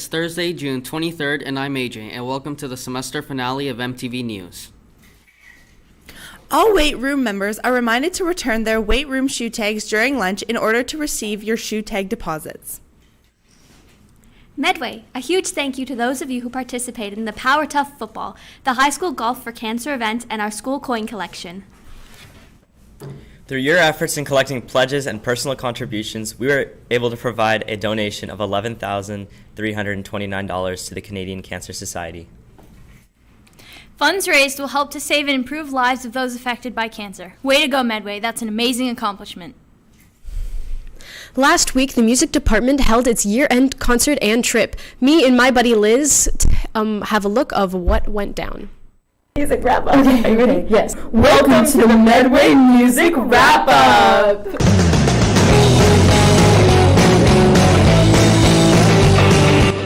It's Thursday, June 23rd, and I'm AJ, and welcome to the semester finale of MTV News. All weight room members are reminded to return their weight room shoe tags during lunch in order to receive your shoe tag deposits. Medway, a huge thank you to those of you who participated in the Power Tough Football, the High School Golf for Cancer event, and our school coin collection. Through your efforts in collecting pledges and personal contributions, we were able to provide a donation of $11,329 to the Canadian Cancer Society. Funds raised will help to save and improve lives of those affected by cancer. Way to go, Medway. That's an amazing accomplishment. Last week, the music department held its year-end concert and trip. Me and my buddy Liz have a look of what went down. Music wrap-up. Okay, are you ready? Yes. Welcome to the Medway Music Wrap-Up!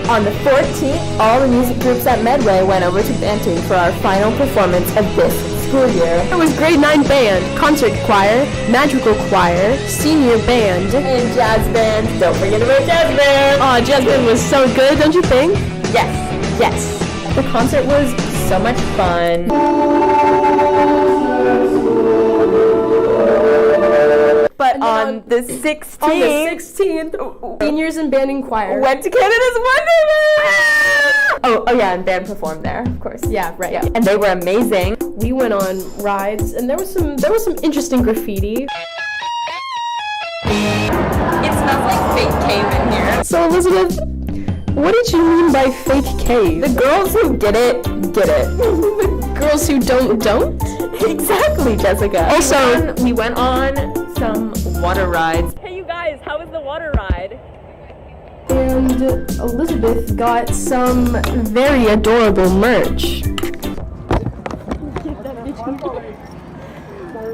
On the 14th, all the music groups at Medway went over to Brandt for our final performance of this school year. It was grade 9 band, concert choir, magical choir, senior band, and jazz band. Don't forget about jazz band! Oh, jazz band was so good, don't you think? Yes, yes. The concert was so much fun. But on the 16th, seniors and band and choir went to Canada's Wonderland! Oh yeah, and band performed there, of course. Yeah, right. Yeah. And they were amazing. We went on rides, and there was some interesting graffiti. It smells like fake cave in here. So Elizabeth, what did you mean by fake cave? The girls who get it, get it. The girls who don't? Exactly, Jessica. Also, we went on some water rides. Hey you guys, how was the water ride? And Elizabeth got some very adorable merch.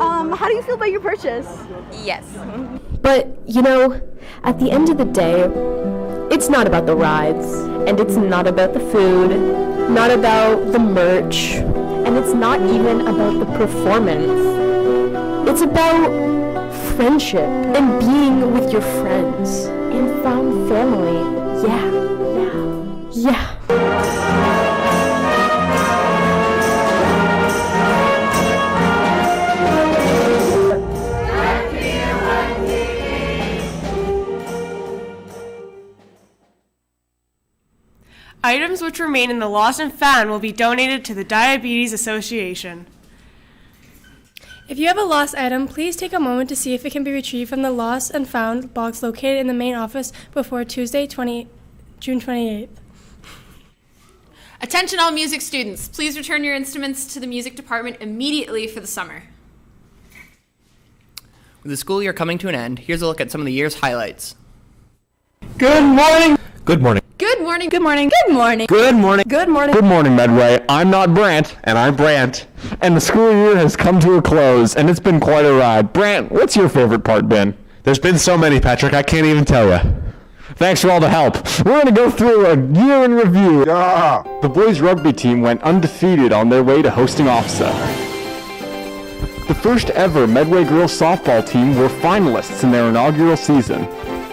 How do you feel about your purchase? Yes. But, you know, at the end of the day, it's not about the rides, and it's not about the food, not about the merch, and it's not even about the performance. It's about friendship and being with your friends and found family. Yeah. Items which remain in the lost and found will be donated to the Diabetes Association. If you have a lost item, please take a moment to see if it can be retrieved from the lost and found box located in the main office before Tuesday, June 28th. Attention all music students, please return your instruments to the music department immediately for the summer. With the school year coming to an end, here's a look at some of the year's highlights. Good morning! Good morning. Good morning. Good morning. Good morning. Good morning. Good morning. Good morning, Medway. I'm not Brandt, and I'm Brandt. And the school year has come to a close, and it's been quite a ride. Brandt, what's your favorite part been? There's been so many, Patrick, I can't even tell you. Thanks for all the help. We're going to go through a year in review. Yeah. The boys rugby team went undefeated on their way to hosting OFSA. The first ever Medway girls softball team were finalists in their inaugural season.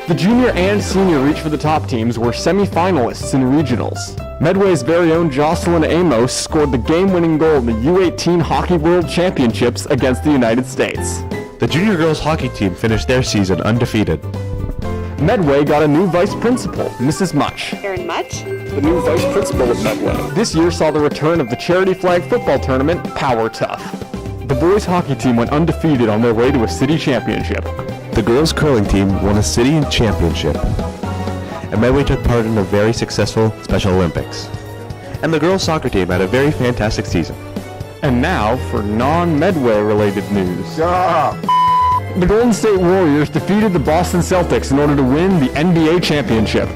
The junior and senior reach for the top teams were semi-finalists in regionals. Medway's very own Jocelyn Amos scored the game-winning goal in the U18 Hockey World Championships against the United States. The junior girls hockey team finished their season undefeated. Medway got a new vice principal, Mrs. Much. Aaron Much? The new vice principal of Medway. This year saw the return of the charity flag football tournament, Power Tough. The boys hockey team went undefeated on their way to a city championship. The girls curling team won a city championship, and Medway took part in a very successful Special Olympics. And the girls soccer team had a very fantastic season. And now for non-Medway related news. Yeah. The Golden State Warriors defeated the Boston Celtics in order to win the NBA championship.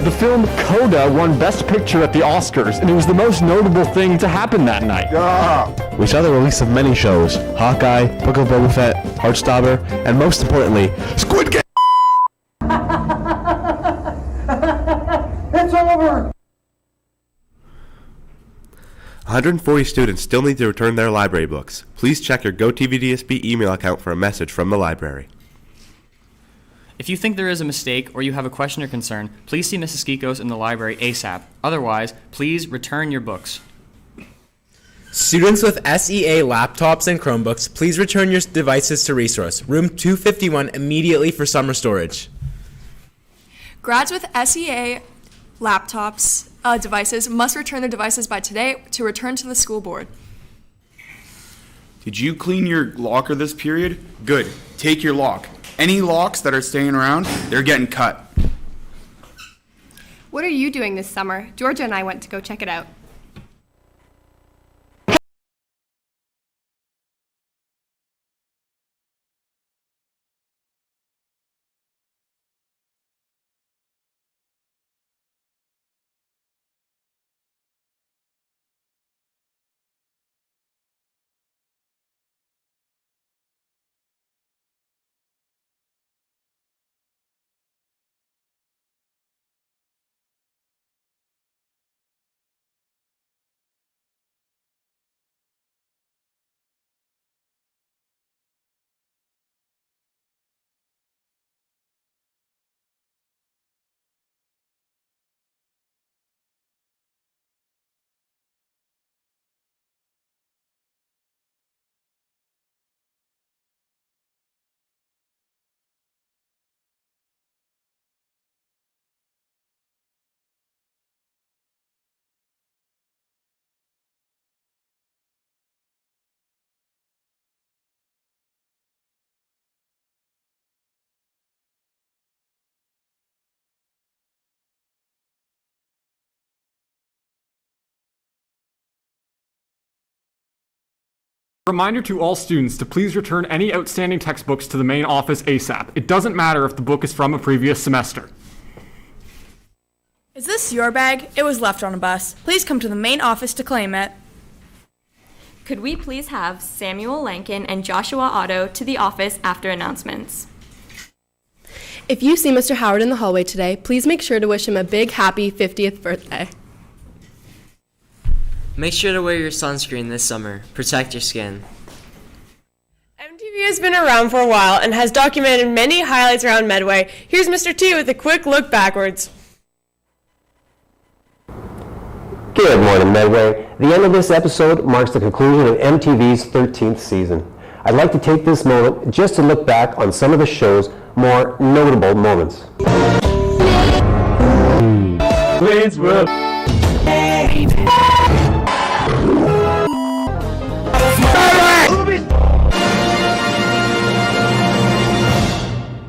The film Coda won Best Picture at the Oscars, and it was the most notable thing to happen that night. Yeah. We saw the release of many shows: Hawkeye, Book of Boba Fett, Heartstopper, and most importantly, Squid Game! It's over! 140 students still need to return their library books. Please check your GoTVDSB email account for a message from the library. If you think there is a mistake or you have a question or concern, please see Mrs. Skikos in the library ASAP. Otherwise, please return your books. Students with SEA laptops and Chromebooks, please return your devices to Resource, room 251, immediately for summer storage. Grads with SEA laptops, devices must return their devices by today to return to the school board. Did you clean your locker this period? Good. Take your lock. Any locks that are staying around, they're getting cut. What are you doing this summer? Jorja and I went to go check it out. Reminder to all students to please return any outstanding textbooks to the main office ASAP. It doesn't matter if the book is from a previous semester. Is this your bag? It was left on a bus. Please come to the main office to claim it. Could we please have Samuel Lankin and Joshua Otto to the office after announcements? If you see Mr. Howard in the hallway today, please make sure to wish him a big happy 50th birthday. Make sure to wear your sunscreen this summer. Protect your skin. MTV has been around for a while and has documented many highlights around Medway. Here's Mr. T with a quick look backwards. Good morning, Medway. The end of this episode marks the conclusion of MTV's 13th season. I'd like to take this moment just to look back on some of the show's more notable moments.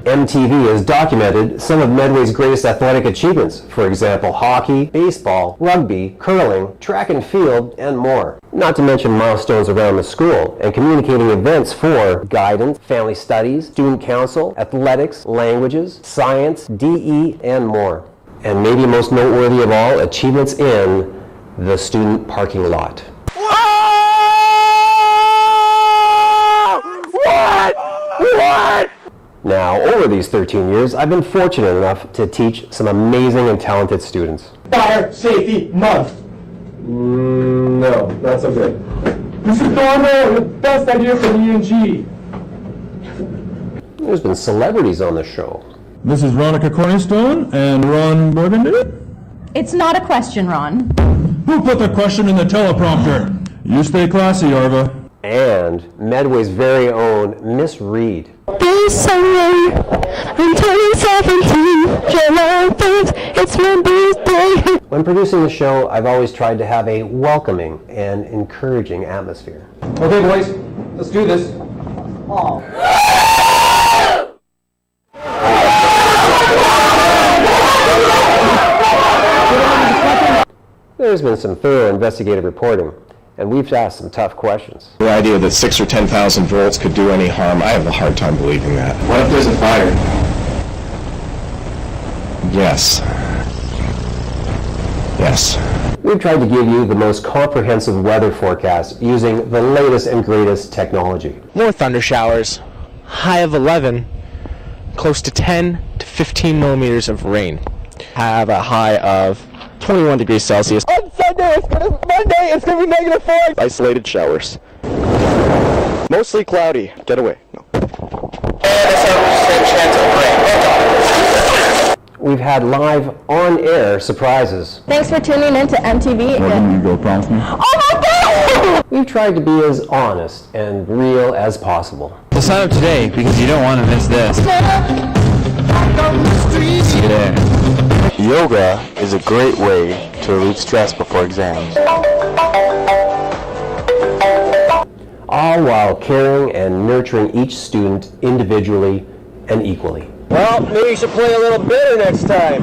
MTV has documented some of Medway's greatest athletic achievements, for example, hockey, baseball, rugby, curling, track and field, and more. Not to mention milestones around the school and communicating events for guidance, family studies, student council, athletics, languages, science, DE, and more. And maybe most noteworthy of all, achievements in the student parking lot. What? Now, over these 13 years, I've been fortunate enough to teach some amazing and talented students. Fire Safety Month. No, not so good. Mr. Thornhill, the best idea for the ENG. There's been celebrities on the show. This is Veronica Cornerstone and Ron Burgundy. It's not a question, Ron. Who put the question in the teleprompter? You stay classy, Arva. And Medway's very own Miss Reed. This Sunday, I'm turning 17, July 5th, it's my birthday. When producing the show, I've always tried to have a welcoming and encouraging atmosphere. Okay, boys, let's do this. There's been some thorough investigative reporting, and we've asked some tough questions. The idea that 6,000 or 10,000 volts could do any harm, I have a hard time believing that. What if there's a fire? Yes. Yes. We've tried to give you the most comprehensive weather forecast using the latest and greatest technology. More thunder showers, high of 11, close to 10 to 15 millimeters of rain. Have a high of 21 degrees Celsius. On Monday, it's gonna be -4. Isolated showers. Mostly cloudy. Get away. No. And a 7% chance of rain. We've had live on-air surprises. Thanks for tuning in to MTV. Morgan, you go promise me? Oh my God! We've tried to be as honest and real as possible. So sign up today because you don't want to miss this. See you there. Yoga is a great way to relieve stress before exams. All while caring and nurturing each student individually and equally. Well, maybe you should play a little better next time.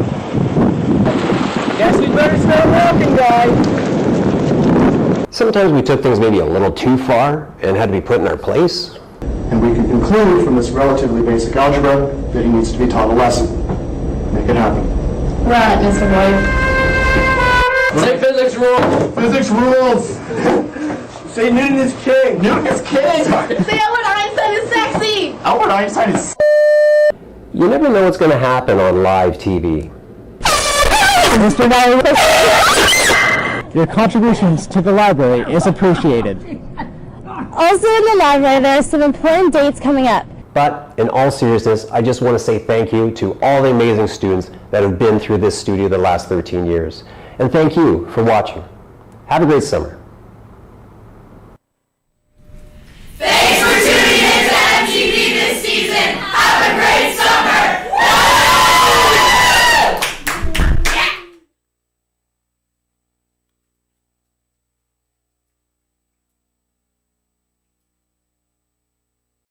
Guess we better start walking, guys. Sometimes we took things maybe a little too far and had to be put in our place. And we can conclude from this relatively basic algebra that he needs to be taught a lesson. Make it happen. Right, Mr. Boyd. Say physics rules. Physics rules. Say Newton is king. Newton is king. Say Albert Einstein is sexy. Albert Einstein is. You never know what's going to happen on live TV. Mr. Boyd, your contributions to the library is appreciated. Also in the library, there are some important dates coming up. But in all seriousness, I just want to say thank you to all the amazing students that have been through this studio the last 13 years. And thank you for watching. Have a great summer. Thanks